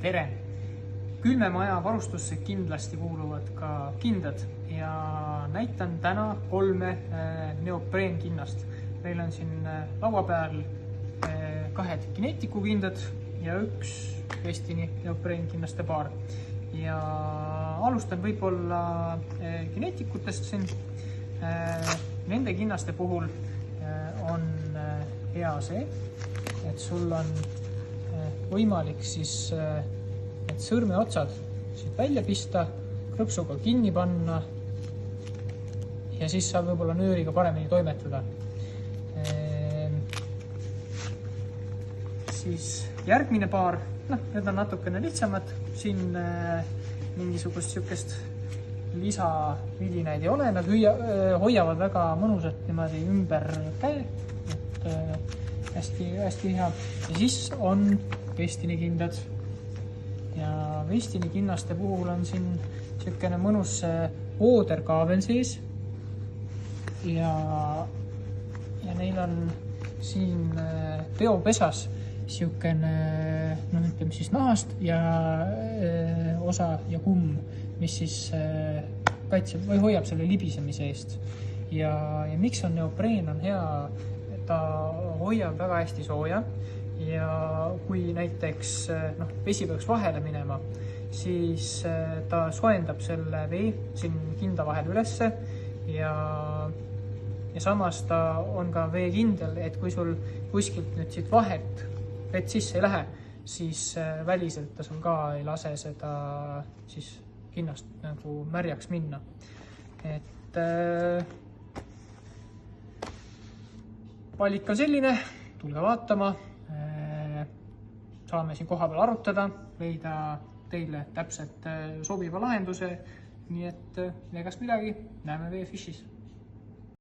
Tere! Külmemaja varustusse kindlasti kuuluvad ka kindad ja näitan täna 3 neopreenkinnast. Meil on siin laua peal 2 Kineticu kindad ja 1 Westini neopreenkinnaste paar. Ja alustan võib-olla Kineticutest siin. Nende kinnaste puhul on hea see, et sul on võimalik siis need sõrmeotsad siit välja pista, krõpsuga kinni panna ja siis saab võib-olla nööriga paremini toimetada. Siis järgmine paar, need on natukene lihtsamad, siin mingisugust sükest lisavidinaid ei ole, nad hoiavad väga mõnusalt niimoodi ümber käe, hästi hea. Ja siis on Westini kindad ja Westini kinnaste puhul on siin niisugune mõnus ooderkaabel sees ja neil on siin peopesas niisugune, ütleme siis nahast ja osa ja kumm, mis siis kaitseb või hoiab selle libisemise eest. Ja miks on neopreen on hea, ta hoiab väga hästi sooja ja kui näiteks vesi peaks vahele minema, siis ta soojendab selle vee siin kinda vahel ülesse ja samas ta on ka veekindel, et kui sul kuskilt nüüd siit vahelt vett sisse ei lähe, siis väliselt ta sul ka ei lase seda siis kinnast nagu märjaks minna. Et valik on selline, tulge vaatama, saame siin kohapeal arutada, leida teile täpselt sobiva lahenduse, nii et egas midagi, näeme VFishis.